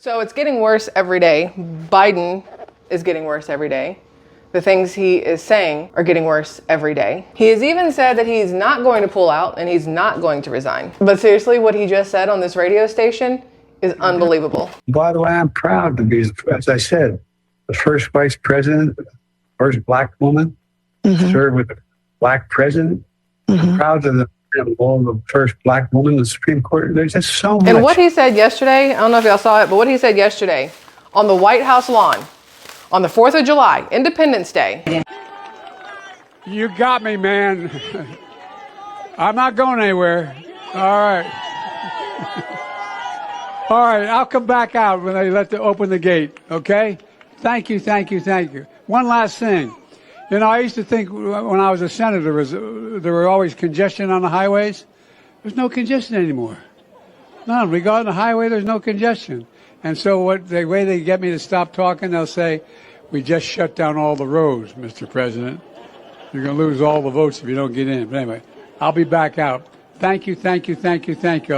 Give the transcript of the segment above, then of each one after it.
So it's getting worse every day. Biden is getting worse every day. The things he is saying are getting worse every day. He has even said that he's not going to pull out and he's not going to resign. But seriously, what he just said on this radio station is unbelievable. By the way, I'm proud to be, as I said, the first vice president, first black woman to serve with a black president. I'm proud of the first black woman in the Supreme Court. There's just so much. And what he said yesterday, I don't know if y'all saw it, but what he said yesterday on the White House lawn on the 4th of July, Independence Day. You got me, man. I'm not going anywhere. All right. All right, I'll come back out when they open the gate, okay? Thank you. One last thing. You know, I used to think when I was a senator, there were always congestion on the highways. There's no congestion anymore. None. Regarding the highway, there's no congestion. And so the way they get me to stop talking, they'll say, we just shut down all the roads, Mr. President. You're going to lose all the votes if you don't get in. But anyway, I'll be back out. Thank you. I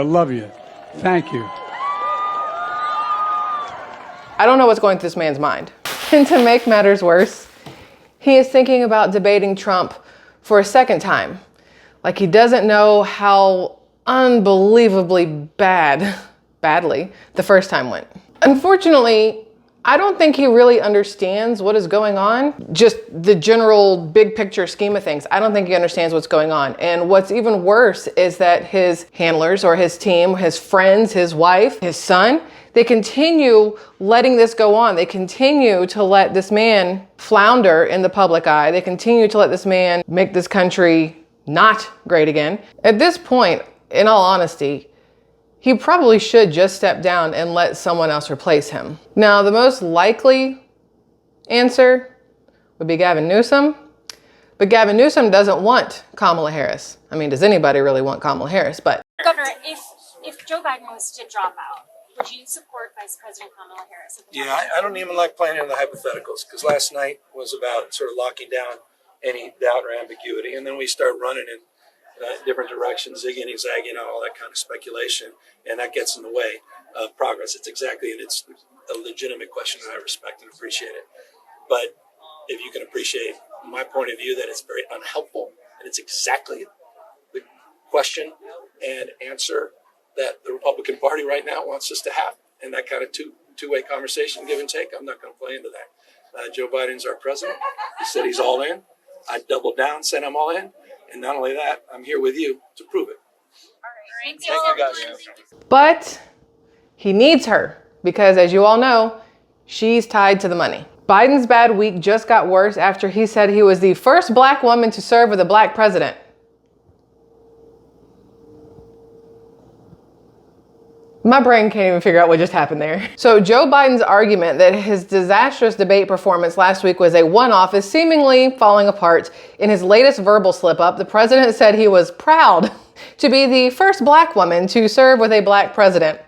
love you. Thank you. I don't know what's going through this man's mind. And to make matters worse, he is thinking about debating Trump for a second time. Like he doesn't know how unbelievably badly the first time went. Unfortunately, I don't think he really understands what is going on. Just the general big picture scheme of things. I don't think he understands what's going on. And what's even worse is that his handlers or his team, his friends, his wife, his son, they continue letting this go on. They continue to let this man flounder in the public eye. They continue to let this man make this country not great again. At this point, in all honesty, he probably should just step down and let someone else replace him. Now, the most likely answer would be Gavin Newsom, but Gavin Newsom doesn't want Kamala Harris. I mean, does anybody really want Kamala Harris? But Governor, if Joe Biden was to drop out, would you support Vice President Kamala Harris? Yeah, I don't even like playing in the hypotheticals because last night was about sort of locking down any doubt or ambiguity, and then we start running in different directions, zigging and zagging, all that kind of speculation, and that gets in the way of progress. It's a legitimate question, and I respect and appreciate it. But if you can appreciate my point of view that it's very unhelpful, and it's exactly the question and answer that the Republican Party right now wants us to have, and that kind of two-way conversation, give and take, I'm not going to play into that. Joe Biden's our president. He said he's all in. I doubled down, said I'm all in. And not only that, I'm here with you to prove it. All right. Thank you, guys. But he needs her because, as you all know, she's tied to the money. Biden's bad week just got worse after he said he was the first black woman to serve with a black president. My brain can't even figure out what just happened there. So Joe Biden's argument that his disastrous debate performance last week was a one-off is seemingly falling apart. In his latest verbal slip-up, the president said he was proud to be the first black woman to serve with a black president.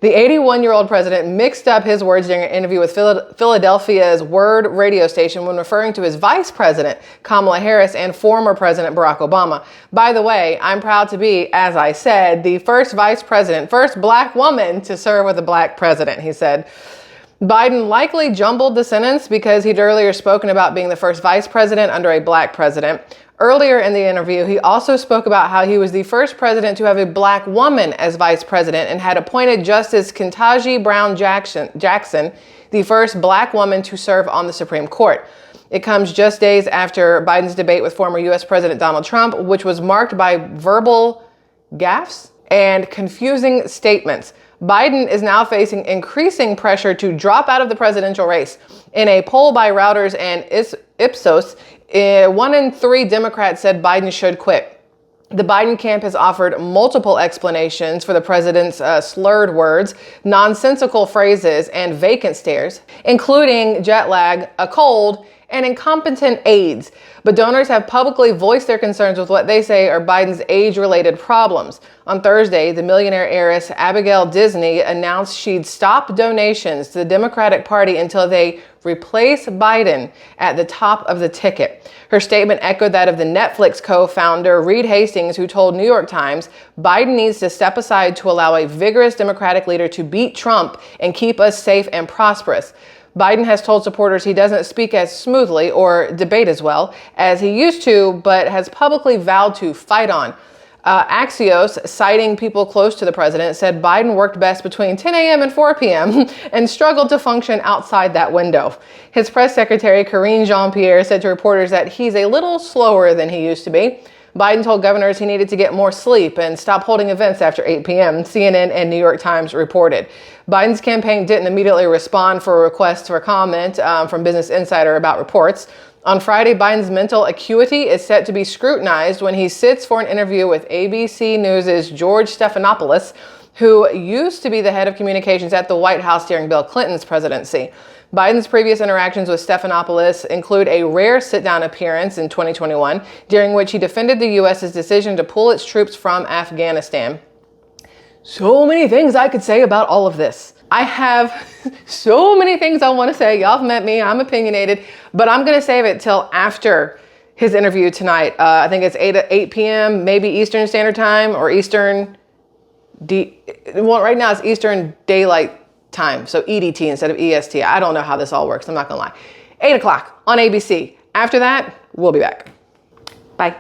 The 81-year-old president mixed up his words during an interview with Philadelphia's Word radio station when referring to his vice president, Kamala Harris, and former President Barack Obama. By the way, I'm proud to be, as I said, the first vice president, first black woman to serve with a black president, he said. Biden likely jumbled the sentence because he'd earlier spoken about being the first vice president under a black president. Earlier in the interview, he also spoke about how he was the first president to have a black woman as vice president and had appointed Justice Ketanji Brown Jackson, the first black woman to serve on the Supreme Court. It comes just days after Biden's debate with former U.S. President Donald Trump, which was marked by verbal gaffes and confusing statements. Biden is now facing increasing pressure to drop out of the presidential race. In a poll by Reuters and Ipsos, 1 in 3 Democrats said Biden should quit. The Biden camp has offered multiple explanations for the president's slurred words, nonsensical phrases, and vacant stares, including jet lag, a cold, and incompetent aides. But donors have publicly voiced their concerns with what they say are Biden's age-related problems. On Thursday, the millionaire heiress Abigail Disney announced she'd stop donations to the Democratic Party until they replace Biden at the top of the ticket. Her statement echoed that of the Netflix co-founder Reed Hastings, who told New York Times, Biden needs to step aside to allow a vigorous Democratic leader to beat Trump and keep us safe and prosperous. Biden has told supporters he doesn't speak as smoothly or debate as well as he used to, but has publicly vowed to fight on. Axios, citing people close to the president, said Biden worked best between 10 a.m. and 4 p.m. and struggled to function outside that window. His press secretary, Karine Jean-Pierre, said to reporters that he's a little slower than he used to be. Biden told governors he needed to get more sleep and stop holding events after 8 p.m., CNN and New York Times reported. Biden's campaign didn't immediately respond for requests for comment from Business Insider about reports. On Friday, Biden's mental acuity is set to be scrutinized when he sits for an interview with ABC News' George Stephanopoulos, who used to be the head of communications at the White House during Bill Clinton's presidency. Biden's previous interactions with Stephanopoulos include a rare sit-down appearance in 2021, during which he defended the U.S.'s decision to pull its troops from Afghanistan. So many things I could say about all of this. I have so many things I want to say. Y'all have met me. I'm opinionated, but I'm going to save it till after his interview tonight. I think it's 8 p.m., maybe Eastern Standard Time or well, right now it's Eastern Daylight Time. So EDT instead of EST. I don't know how this all works. I'm not going to lie. 8 o'clock on ABC. After that, we'll be back. Bye.